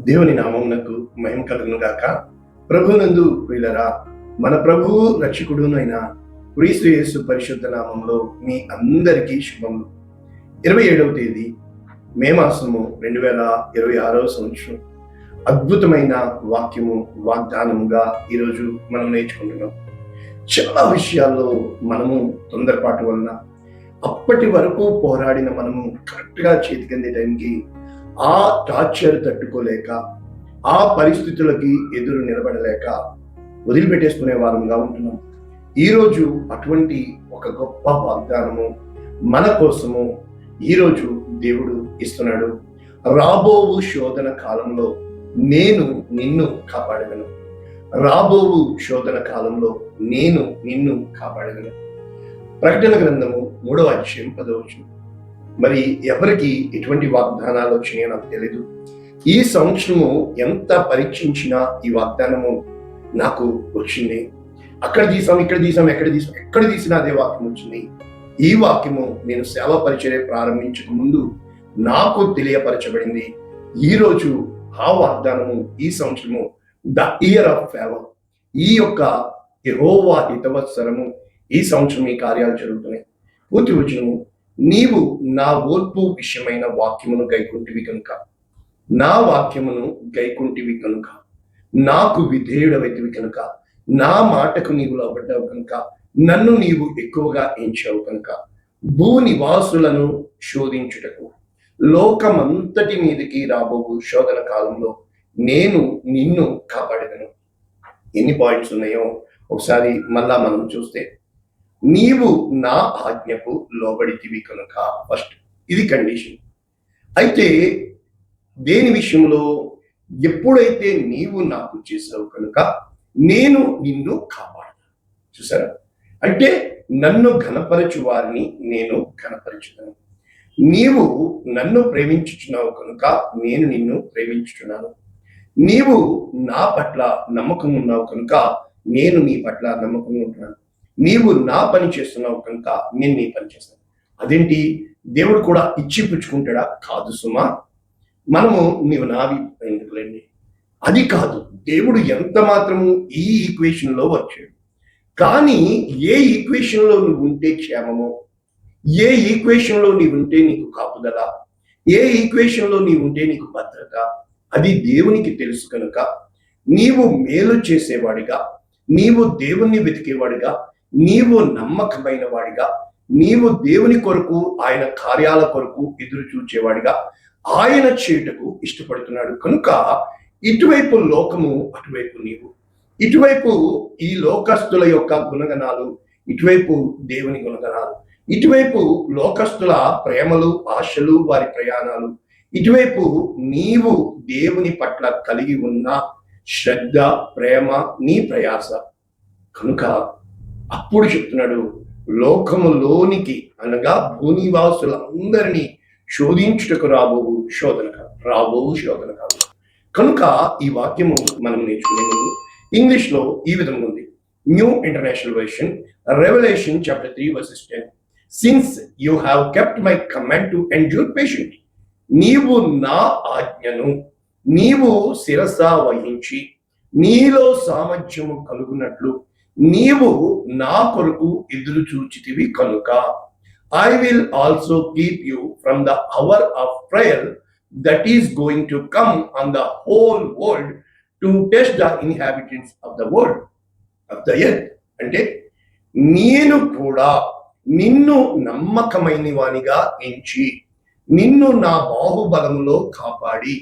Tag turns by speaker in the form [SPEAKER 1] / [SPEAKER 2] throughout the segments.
[SPEAKER 1] దేవుని నామమునకు మహిమ కలుగును గాక. ప్రభునందు ప్రియులరా, మన ప్రభువు రక్షకుడునైన క్రీస్తు యేసు పరిశుద్ధ నామంలో మీ అందరికీ శుభములు. 27వ తేదీ మే మాసము 2026వ సంవత్సరం అద్భుతమైన వాక్యము వాగ్దానముగా ఈరోజు మనం నేర్చుకుంటున్నాం. చాలా విషయాల్లో మనము తొందరపాటు వలన అప్పటి వరకు పోరాడిన మనము కరెక్ట్గా చేతికందే టైంకి ఆ టార్చర్ తట్టుకోలేక, ఆ పరిస్థితులకి ఎదురు నిలబడలేక వదిలిపెట్టేసుకునే వారంగా ఉంటున్నాం. ఈరోజు అటువంటి ఒక గొప్ప వాగ్దానము మన కోసము ఈరోజు దేవుడు ఇస్తున్నాడు. రాబోవు శోధన కాలంలో నేను నిన్ను కాపాడగలను. రాబోవు శోధన కాలంలో నేను నిన్ను కాపాడగలను. ప్రకటన గ్రంథము 3వ అధ్యాయం 10వ వచనం. మరి ఎవరికి ఎటువంటి వాగ్దానాలు వచ్చినాయో నాకు తెలీదు. ఈ సంవత్సరము ఎంత పరీక్షించినా ఈ వాగ్దానము నాకు వచ్చింది. అక్కడ తీసాం, ఎక్కడ తీసినా అదే వాక్యం వచ్చింది. ఈ వాక్యము నేను సేవా పరిచర్య ప్రారంభించక ముందు నాకు తెలియపరచబడింది. ఈరోజు ఆ వాగ్దానము ఈ సంవత్సరము ద ఇయర్ ఆఫ్ ఫేవర్, ఈ యొక్క యెహోవా హితవత్సరము ఈ సంవత్సరం ఈ కార్యాలు జరుగుతున్నాయి. పూర్తి వచనము, నీవు నా ఓర్పు విషయమైన వాక్యమును గైకుంటివి కనుక, నా వాక్యమును గైకుంటివి కనుక, నాకు విధేయుడవైతివి కనుక, నా మాటకు నీవు లోబడ్డావు కనుక, నన్ను నీవు ఎక్కువగా ఎంచావు కనుక, భూనివాసులను శోధించుటకు లోకమంతటి మీదకి రాబోవు శోధన కాలంలో నేను నిన్ను కాపాడగలను. ఎన్ని పాయింట్స్ ఉన్నాయో ఒకసారి మళ్ళా మనం చూస్తే, నీవు నా ఆజ్ఞకు లోబడితివి కనుక, ఫస్ట్ ఇది కండిషన్. అయితే దేని విషయంలో? ఎప్పుడైతే నీవు నాకు చేసావు కనుక నేను నిన్ను కాపాడతాను. చూసారా? అంటే నన్ను ఘనపరచు వారిని నేను ఘనపరచుతాను. నీవు నన్ను ప్రేమించుచున్నావు కనుక నేను నిన్ను ప్రేమించుచున్నాను. నీవు నా పట్ల నమ్మకం ఉన్నావు కనుక నేను నీ పట్ల నమ్మకం ఉంటున్నాను. నీవు నా పని చేస్తున్నావు కనుక నేను నీ పని చేస్తాను. అదేంటి? దేవుడు కూడా ఇచ్చి పుచ్చుకుంటాడా? కాదు సుమా. మనము నీవు నావి ఎందుకులేండి, అది కాదు. దేవుడు ఎంత మాత్రము ఈ ఈక్వేషన్ లో వచ్చాడు. కానీ ఏ ఈక్వేషన్ లో నువ్వు ఉంటే క్షేమము, ఏ ఈక్వేషన్ లో నీవు ఉంటే నీకు కాపుదల, ఏ ఈక్వేషన్ లో నీవు ఉంటే నీకు భద్రత, అది దేవునికి తెలుసు కనుక నీవు మేలు చేసేవాడిగా, నీవు దేవుణ్ణి వెతికేవాడిగా, నీవు నమ్మకమైన వాడిగా, నీవు దేవుని కొరకు ఆయన కార్యాల కొరకు ఎదురు చూచేవాడిగా ఆయన చేయుటకు ఇష్టపడుతున్నాడు కనుక ఇటువైపు లోకము, అటువైపు నీవు. ఇటువైపు ఈ లోకస్తుల యొక్క గుణగణాలు, ఇటువైపు దేవుని గుణగణాలు. ఇటువైపు లోకస్తుల ప్రేమలు, ఆశలు, వారి ప్రయాణాలు. ఇటువైపు నీవు దేవుని పట్ల కలిగి ఉన్న శ్రద్ధ, ప్రేమ, నీ ప్రయాస. కనుక అప్పుడు చెప్తున్నాడు, లోకములోనికి అనగా భూనివాసులందరినీ శోధించుటకు రాబోవు శోధన కాదు. కనుక ఈ వాక్యము మనం నేర్చుకునే ముందు ఇంగ్లీష్లో ఈ విధంగా ఉంది. New international version, Revelation chapter 3 verses 10. Since you have kept my command to endure patient. నీవు నా ఆజ్ఞను నీవు శిరస వహించి నీలో సామర్థ్యము కలుగునట్లు నీవు నా కొరకు ఎదురు చూచితివి కనుక I will also keep you from the hour of trial that is going to come on the whole world to test the inhabitants of the world, of the earth. అంటే నేను కూడా నిన్ను నమ్మకమైన వానిగా ఎంచి, నిన్ను నా బాహుబలములో కాపాడి,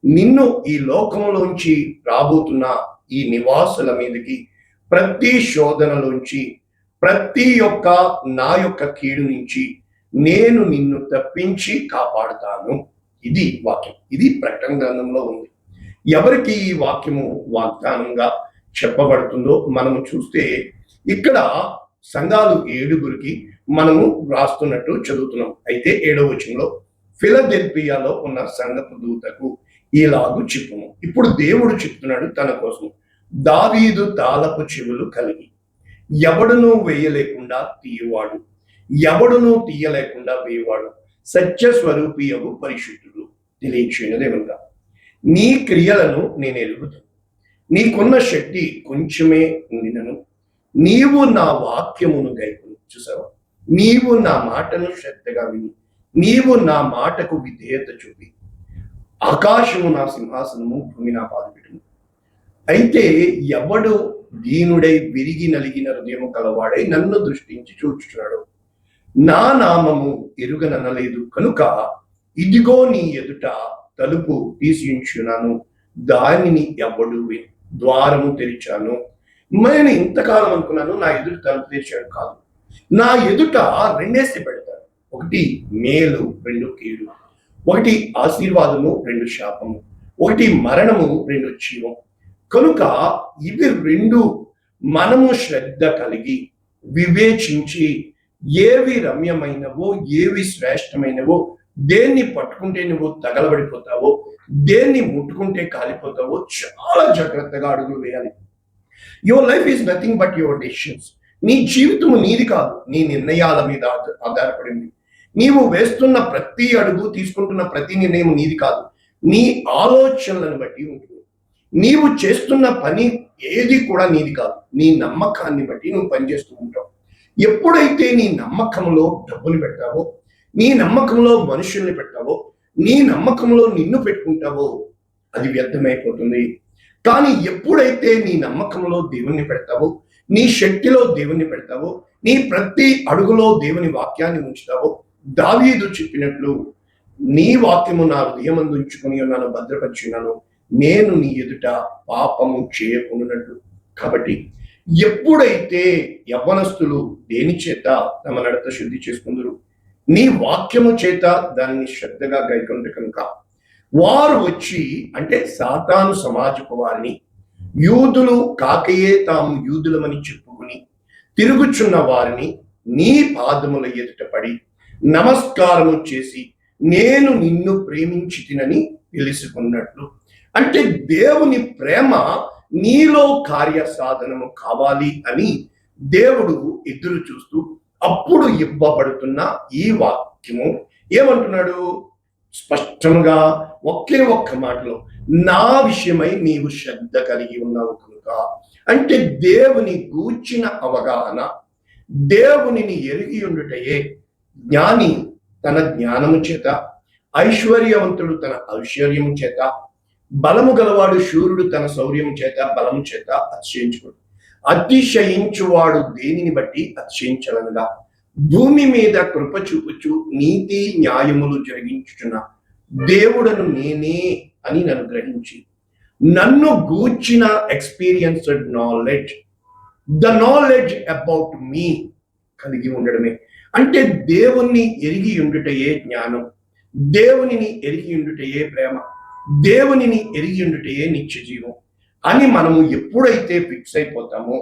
[SPEAKER 1] నిన్ను ఈ లోకంలోంచి రాబోతున్న ఈ నివాసుల మీదకి ప్రతి శోధనలోంచి, ప్రతి ఒక్క నా యొక్క కీడు నుంచి నేను నిన్ను తప్పించి కాపాడుతాను. ఇది వాక్యం. ఇది ప్రకటన గ్రంథంలో ఉంది. ఎవరికి ఈ వాక్యము వాగ్దానంగా చెప్పబడుతుందో మనము చూస్తే, ఇక్కడ సంఘాలు 7గురికి మనము రాస్తున్నట్టు చదువుతున్నాం. అయితే 7వ వచనంలో ఫిలదెల్ఫియాలో ఉన్న సంఘపు దూతకు ఇలాగు చెప్పుము. ఇప్పుడు దేవుడు చెప్తున్నాడు తన కోసం, దావీదు తాళపు చెవులు కలిగి ఎవడునూ వేయలేకుండా తీయవాడు, ఎవడునూ తీయలేకుండా వేయవాడు, సత్య స్వరూపియగు పరిశుద్ధుడు తెలియచేయను దేవుడుగా. నీ క్రియలను నేను ఎరుగుతాను. నీకున్న శక్తి కొంచెమే ఉండినను నీవు నా వాక్యమును గైకొని. చూసావా, నీవు నా మాటను శ్రద్ధగా విని నీవు నా మాటకు విధేయత చూపి ఆకాశము నా సింహాసనము, భూమి నా పాదపీఠము. అయితే ఎవడు దీనుడై విరిగి నలిగిన హృదయము కలవాడై నన్ను దృష్టించి చూచుచున్నాడు, నా నామము ఎరుగననలేదు కనుక ఇదిగో నీ ఎదుట తలుపు తీసియుంచున్నాను, దానిని ఎవడు ద్వారము తెరిచాను. నేను ఇంతకాలం అనుకున్నాను నా ఎదుట తలుపు తెరిచాడు కాదు, నా ఎదుట రెండేసి పెడతాడు. ఒకటి మేలు, రెండు కీడు. ఒకటి ఆశీర్వాదము, రెండు శాపము. ఒకటి మరణము, రెండు జీవం. కనుక ఇవి రెండు మనము శ్రద్ధ కలిగి వివేచించి ఏవి రమ్యమైనవో, ఏవి శ్రేష్టమైనవో, దేన్ని పట్టుకుంటే నువ్వు తగలబడిపోతావో, దేన్ని ముట్టుకుంటే కాలిపోతావో చాలా జాగ్రత్తగా అడుగులు వేయాలి. Your life is nothing but your decisions. నీ జీవితము నీది కాదు, నీ నిర్ణయాల మీద ఆధారపడింది. నీవు వేస్తున్న ప్రతి అడుగు, తీసుకుంటున్న ప్రతి నిర్ణయం నీది కాదు, నీ ఆలోచనలను బట్టి ఉంటుంది. నీవు చేస్తున్న పని ఏది కూడా నీది కాదు, నీ నమ్మకాన్ని బట్టి నువ్వు పనిచేస్తూ ఉంటావు. ఎప్పుడైతే నీ నమ్మకంలో డబ్బులు పెడతావో, నీ నమ్మకంలో మనుషుల్ని పెట్టావో, నీ నమ్మకంలో నిన్ను పెట్టుకుంటావో అది వ్యర్థమైపోతుంది. కానీ ఎప్పుడైతే నీ నమ్మకంలో దేవుణ్ణి పెడతావో, నీ శక్తిలో దేవుణ్ణి పెడతావో, నీ ప్రతి అడుగులో దేవుని వాక్యాన్ని ఉంచుతావో, దావీదు చెప్పినట్లు నీ వాక్యము నా హృదయమందు ఉంచుకొని ఉన్నాను, భద్రపరిచున్నాను, నేను నీ ఎదుట పాపము చేయకున్నట్లు. కాబట్టి ఎప్పుడైతే యవ్వనస్తులు దేని చేత తమ నడత శుద్ధి చేసుకుందరు, నీ వాక్యము చేత దాన్ని శ్రద్ధగా గైకొంటే కనుక వారు వచ్చి, అంటే సాతాను సమాజపు వారిని, యూదులు కాకయే తాము యూదులమని చెప్పుకుని తిరుగుచున్న వారిని నీ పాదముల ఎదుట పడి నమస్కారము చేసి నేను నిన్ను ప్రేమించి తినని తెలుసుకున్నట్లు. అంటే దేవుని ప్రేమ నీలో కార్యసాధనము కావాలి అని దేవుడు ఎదురు చూస్తూ అప్పుడు ఇవ్వబడుతున్న ఈ వాక్యము ఏమంటున్నాడు? స్పష్టంగా ఒకే ఒక్క మాటలో, నా విషయమై నీవు శ్రద్ధ కలిగి ఉన్నావు కనుక. అంటే దేవుని గూర్చిన అవగాహన, దేవునిని ఎరిగి ఉండుటయే జ్ఞాని తన జ్ఞానము చేత, ఐశ్వర్యవంతుడు తన ఐశ్వర్యము చేత, బలము గలవాడు శూరుడు తన శౌర్యము చేత, బలము చేత అతిశయించుకోడు. అతిశయించువాడు దేనిని బట్టి అతిశయించలనగా భూమి మీద కృప చూపుచు నీతి న్యాయములు జరిగించుచున్న దేవుడను నేనే అని నన్ను గ్రహించి నన్ను గూర్చిన experienced knowledge, the knowledge about me కలిగి ఉండడమే. అంటే దేవుణ్ణి ఎరిగి ఉండుటయే జ్ఞానం, దేవునిని ఎరిగి ఉండుటయే ప్రేమ, దేవునిని ఎరిగి ఉండుటయే నిత్య జీవం అని మనము ఎప్పుడైతే ఫిక్స్ అయిపోతామో,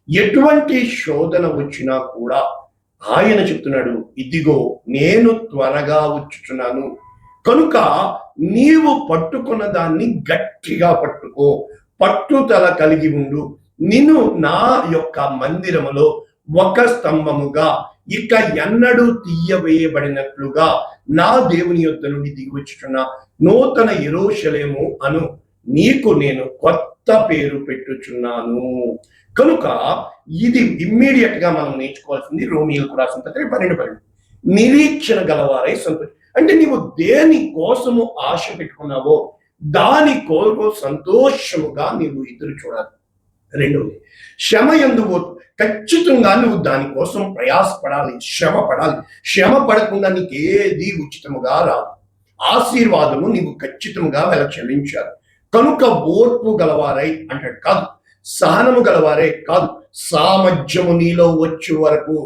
[SPEAKER 1] ఎటువంటి శోధన వచ్చినా కూడా ఆయన చెప్తున్నాడు, ఇదిగో నేను త్వరగా వచ్చుచున్నాను కనుక నీవు పట్టుకున్న దాన్ని గట్టిగా పట్టుకో, పట్టుదల కలిగి ఉండు. నిన్ను నా యొక్క మందిరములో ఒక స్తంభముగా ఇక ఎన్నడూ తీయవేయబడినట్లుగా నా దేవుని యొద్ద నుండి దిగి వచ్చుచున్న నూతన యెరూషలేము అను నీకు నేను కొత్త పేరు పెట్టుచున్నాను. కనుక ఇది ఇమ్మీడియట్ గా మనం నేర్చుకోవాల్సింది రోమియోలకు రాసిన పత్రిక 12:12. నిరీక్షణ గలవారై సంతోషం. అంటే నీవు దేని కోసము ఆశ పెట్టుకున్నావో దాని కోరు సంతోషముగా నీవు ఎదురు చూడాలి. రెండవది, శ్రమ యందు ఖచ్చితంగా నువ్వు దానికోసం ప్రయాసపడాలి, శ్రమ పడాలి. శ్రమ పడకుండా నీకేది ఉచితముగా రాదు. ఆశీర్వాదము నీవు ఖచ్చితంగా వెల చెల్లించాలి. కనుక ఓర్పు గలవారై అంటాడు కాదు, సహనము గలవారే కాదు, సామర్థ్యము నీలో వచ్చే వరకు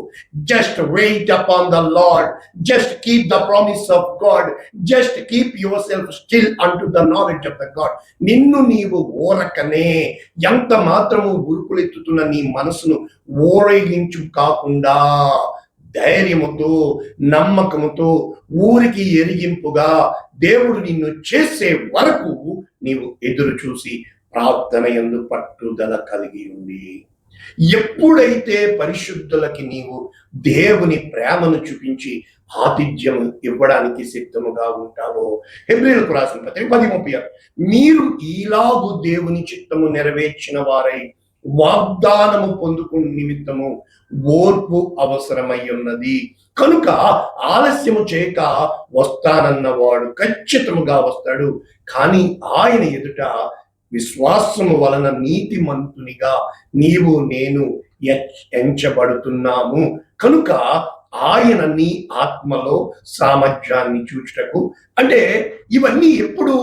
[SPEAKER 1] just wait upon the Lord, just keep the promise of God, just keep yourself still unto the knowledge of the God. నిన్ను నీవు ఓరకనే, ఎంత మాత్రము ఉరుకులెత్తుతున్న నీ మనసును ఓరేగించు కాకుండా ధైర్యముతో, నమ్మకముతో, ఊరికి ఎరిగింపుగా దేవుడు నిన్ను చేసే వరకు నీవు ఎదురు చూసి ప్రార్థన యందు పట్టుదల కలిగి ఉంది. ఎప్పుడైతే పరిశుద్ధులకి నీవు దేవుని ప్రేమను చూపించి ఆతిథ్యం ఇవ్వడానికి సిద్ధముగా ఉంటావో, హెబ్రీయులకు రాసిన పత్రిక 10:36, మీరు ఈలాగు దేవుని చిత్తము నెరవేర్చిన వారై వాగ్దానము పొందుకుని నిమిత్తము ఓర్పు అవసరమై ఉన్నది. కనుక ఆలస్యము చేయక వస్తానన్నవాడు ఖచ్చితముగా వస్తాడు, కానీ ఆయన ఎదుట విశ్వాసము వలన నీతిమంతునిగా నీవు నేను ఎంచబడుతున్నాము. కనుక ఆయన నీ ఆత్మలో సామర్థ్యాన్ని చూచుటకు, అంటే ఇవన్నీ ఎప్పుడు?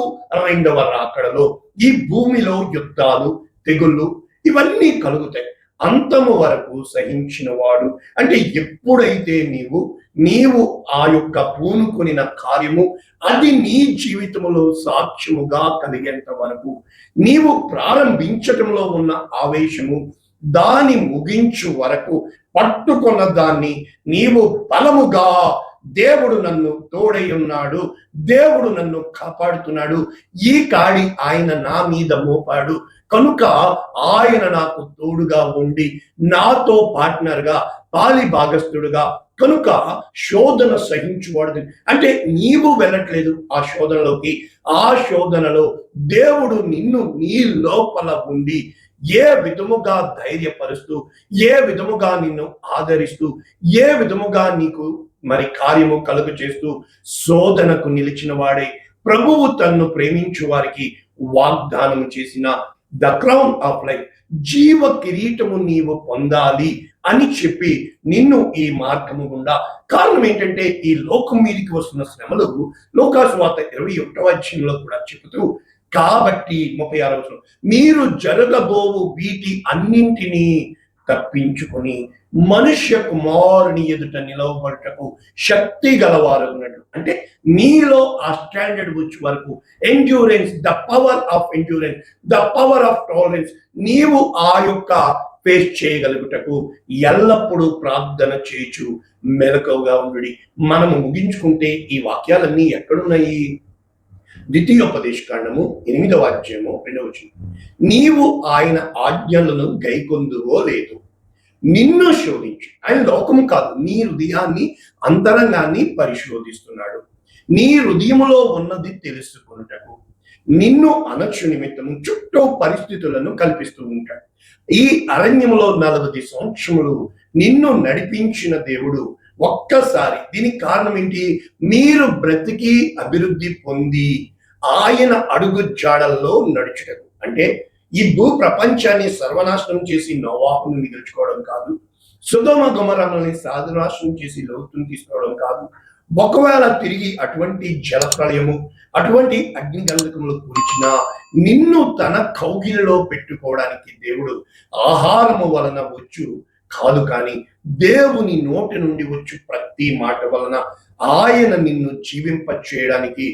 [SPEAKER 1] రెండవ రాకడలో. ఈ భూమిలో యుద్ధాలు, తెగుళ్ళు ఇవన్నీ కలుగుతాయి. అంతము వరకు సహించిన వాడు, అంటే ఎప్పుడైతే నీవు ఆ యొక్క పూనుకొనిన కార్యము అది నీ జీవితంలో సాక్ష్యముగా కలిగేంత వరకు, నీవు ప్రారంభించటంలో ఉన్న ఆవేశము దాని ముగించు వరకు పట్టుకున్న దాన్ని నీవు బలముగా, దేవుడు నన్ను తోడై ఉన్నాడు, దేవుడు నన్ను కాపాడుతున్నాడు, ఈ కాడి ఆయన నా మీద మోపాడు, కనుక ఆయన నాకు తోడుగా ఉండి నాతో పార్ట్నర్గా, పాలి భాగస్థుడుగా, కనుక శోధన సహించువాడు. అంటే నీవు వెళ్ళట్లేదు ఆ శోధనలోకి, ఆ శోధనలో దేవుడు నిన్ను నీ లోపల ఉండి ఏ విధముగా ధైర్యపరుస్తూ, ఏ విధముగా నిన్ను ఆదరిస్తూ, ఏ విధముగా నీకు మరి కార్యము కలుగు చేస్తూ శోధనకు నిలిచిన వాడే ప్రభువు తన్ను ప్రేమించు వారికి వాగ్దానం చేసిన ద క్రౌన్ ఆఫ్ లైఫ్, జీవ కిరీటము నీవు పొందాలి అని చెప్పి నిన్ను ఈ మార్గము గుండా, కారణం ఏంటంటే ఈ లోకం మీదకి వస్తున్న శ్రమలు లోకాసువార్త 21వ అధ్యాయంలో కూడా చెబుతూ, కాబట్టి 36వ వచనం, మీరు జరగబోవు వీటి అన్నింటినీ తప్పించుకొని మనుష్య కుమారుని ఎదుట నిలవబడటకు శక్తి గలవారు ఉన్నట్టు. అంటే నీలో ఆ స్టాండర్డ్ వచ్చే వరకు endurance, the power of endurance, the power of tolerance, నీవు ఆ యొక్క ఫేస్ చేయగలుగుటకు ఎల్లప్పుడూ ప్రార్థన చేయొచ్చు, మెలకువగా ఉండు. మనము ముగించుకుంటే ఈ వాక్యాలన్నీ ఎక్కడున్నాయి? ద్వితీయోపదేశకాండము 8వ అధ్యాయము 2వ వచనం, నీవు ఆయన ఆజ్ఞలను గైకొందువో లేదు, నిన్ను శోధించు. ఆయన లోకము కాదు, నీ హృదయాన్ని, అంతరంగాన్ని పరిశోధిస్తున్నాడు, నీ హృదయములో ఉన్నది తెలుసుకొనుటకు నిన్ను అనక్షు నిమిత్తము చుట్టూ పరిస్థితులను కల్పిస్తూ ఉంటాడు. ఈ అరణ్యములో 40 సంవత్సరములు నిన్ను నడిపించిన దేవుడు ఒక్కసారి, దీనికి కారణం ఏంటి? మీరు బ్రతికి అభివృద్ధి పొంది ఆయన అడుగు జాడల్లో నడుచుటకు. అంటే ఈ భూ ప్రపంచాన్ని సర్వనాశనం చేసి నోవాహును మిగుల్చుకోవడం కాదు, సొదొమ గొమొర్రాని సర్వనాశనం చేసి లోతును తీసుకోవడం కాదు. ఒకవేళ తిరిగి అటువంటి జల ప్రళయము, అటువంటి అగ్ని గంధకములు కూర్చిన నిన్ను తన కౌగిలిలో పెట్టుకోవడానికి దేవుడు ఆహారము వలన వచ్చు కాదు, కానీ దేవుని నోటి నుండి వచ్చు ప్రతి మాట వలన ఆయన నిన్ను జీవింప చేయడానికి,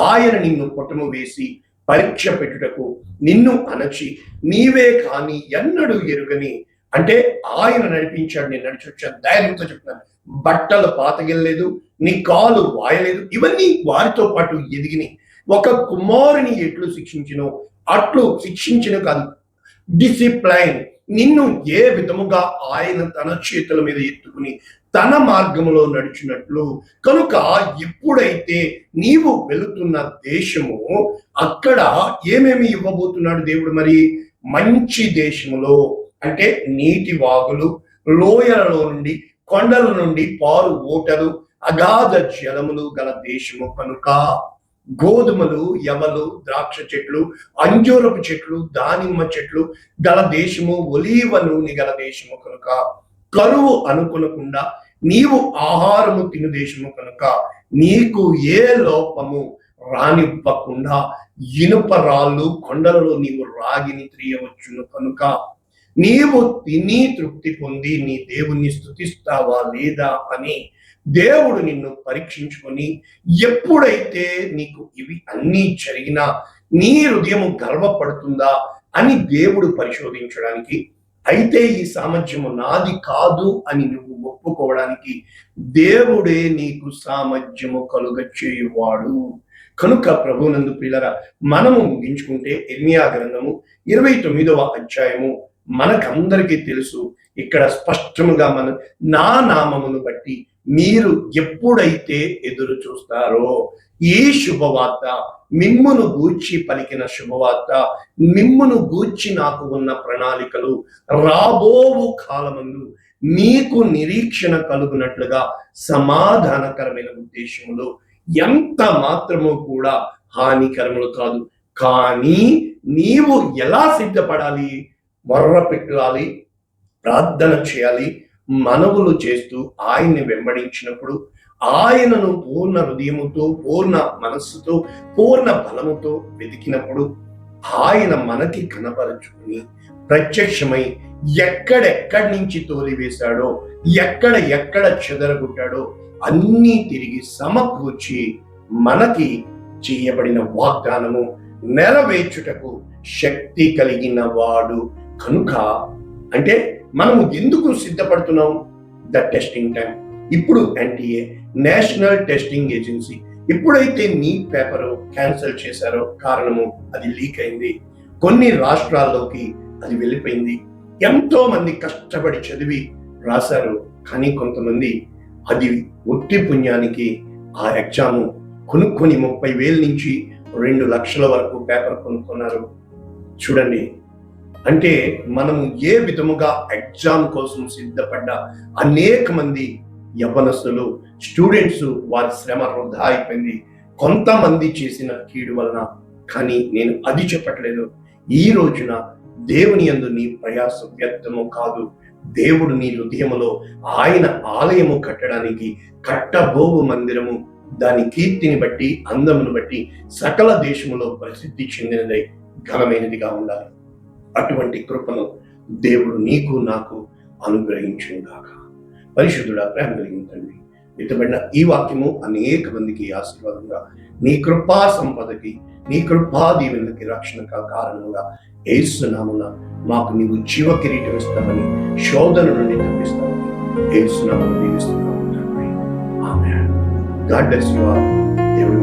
[SPEAKER 1] ఆయన నిన్ను పొటము వేసి పరీక్ష పెట్టుటకు, నిన్ను అనచి నీవే కాని ఎన్నడూ ఎరుగని, అంటే ఆయన నడిపించాడు, నేను నడిచొచ్చాను ధైర్యంతో చెప్తున్నాను. బట్టలు పాతగిల్లలేదు, నీ కాలు వాయలేదు, ఇవన్నీ వారితో పాటు ఎదిగిని. ఒక కుమారుని ఎట్లు శిక్షించినో అట్లు శిక్షించిన కాదు, డిసిప్లైన్, నిన్ను ఏ విధముగా ఆయన తన చేతుల మీద ఎత్తుకుని తన మార్గములో నడిచినట్లు. కనుక ఎప్పుడైతే నీవు వెళుతున్న దేశము, అక్కడ ఏమేమి ఇవ్వబోతున్నాడు దేవుడు? మరి మంచి దేశములో, అంటే నీటి వాగులు, లోయలలో నుండి, కొండల నుండి పారు ఓటలు, అగాధ జలములు గల దేశము. కనుక గోధుమలు, యవలు, ద్రాక్ష చెట్లు, అంజూరపు చెట్లు, దానిమ్మ చెట్లు గల దేశము, ఒలీవ నూనె గల దేశము. కనుక కరువు అనుకొనకుండా నీవు ఆహారము తిను దేశము. కనుక నీకు ఏ లోపము రానివ్వకుండా ఇనుప రాళ్ళు కొండలలో నీవు రాగిని త్రియవచ్చును. కనుక నీవు తిని తృప్తి పొంది నీ దేవుణ్ణి స్తుతిస్తావా లేదా అని దేవుడు నిన్ను పరీక్షించుకొని, ఎప్పుడైతే నీకు ఇవి అన్నీ జరిగినా నీ హృదయము గర్వపడుతుందా అని దేవుడు పరిశోధించడానికి, అయితే ఈ సామర్థ్యము నాది కాదు అని నువ్వు ఒప్పుకోవడానికి దేవుడే నీకు సామర్థ్యము కలుగ చేయువాడు. కనుక ప్రభునందు ప్రియులారా, మనము ముగించుకుంటే ఇర్మియా గ్రంథము 29వ అధ్యాయము మనకందరికీ తెలుసు. ఇక్కడ స్పష్టముగా నా నామమును బట్టి మీరు ఎప్పుడైతే ఎదురు చూస్తారో ఈ శుభవార్త, మిమ్మును గూర్చి పలికిన శుభవార్త, మిమ్మును గూర్చి నాకు ఉన్న ప్రణాళికలు రాబోవు కాలమందు మీకు నిరీక్షణ కలుగునట్లుగా సమాధానకరమైన ఉద్దేశములు ఎంత మాత్రము కూడా హానికరములు కాదు. కానీ నీవు ఎలా సిద్ధపడాలి? మొర్ర పెట్టాలి, ప్రార్థన చేయాలి, మనవులు చేస్తూ ఆయన్ని వెంబడించినప్పుడు, ఆయనను పూర్ణ హృదయముతో, పూర్ణ మనస్సుతో, పూర్ణ బలముతో వెతికినప్పుడు ఆయన మనకి కనపరచుకుని ప్రత్యక్షమై ఎక్కడెక్కడి నుంచి తోలివేశాడో, ఎక్కడ చెదరగొట్టాడో అన్నీ తిరిగి సమకూర్చి మనకి చేయబడిన వాగ్దానము నెరవేర్చుటకు శక్తి కలిగిన వాడు కనుక. అంటే మనము ఎందుకు సిద్ధపడుతున్నాం? The testing time. ఇప్పుడు ఎన్టీఏ, నేషనల్ టెస్టింగ్ ఏజెన్సీ, ఎప్పుడైతే నీట్ పేపర్ క్యాన్సిల్ చేశారో, కారణము అది లీక్ అయింది, కొన్ని రాష్ట్రాల్లోకి అది వెళ్ళిపోయింది. ఎంతో మంది కష్టపడి చదివి రాశారు, కానీ కొంతమంది అది ఒట్టి పుణ్యానికి ఆ ఎగ్జాము కొనుక్కొని 30,000 నుంచి 2 లక్షల వరకు పేపర్ కొనుక్కున్నారు. చూడండి, అంటే మనము ఏ విధముగా ఎగ్జామ్ కోసం సిద్ధపడ్డ అనేక మంది యవ్వనస్తులు, స్టూడెంట్స్, వారి శ్రమ వృధా అయిపోయింది కొంతమంది చేసిన కీడు వలన. కానీ నేను అది చెప్పట్లేదు. ఈ రోజున దేవుని యందు నీ ప్రయాసం వ్యర్థము కాదు. దేవుడు నీ హృదయములో ఆయన ఆలయము కట్టడానికి, కట్టబోవు మందిరము దాని కీర్తిని బట్టి, అందమును బట్టి సకల దేశములో ప్రసిద్ధి చెందినదై ఘనమైనదిగా ఉండాలి. అటువంటి కృపను దేవుడు నీకు నాకు అనుగ్రహించుగాక. పరిశుద్ధుడా, ప్రేమ కలిగిన తండ్రి, విత్తబడిన ఈ వాక్యము అనేక మందికి ఆశీర్వాదంగా, నీ కృపా సంపదకి, నీ కృపా దీవెనలకి రక్షణగా కారణంగా యేసు నామమున మాకు నీవు జీవ కిరీటం ఇస్తామని, శోధన నుండి తప్పిస్తామని యేసు నామమున దీవిస్తున్నాము తండ్రి. ఆమేన్. God bless you all. దేవుడు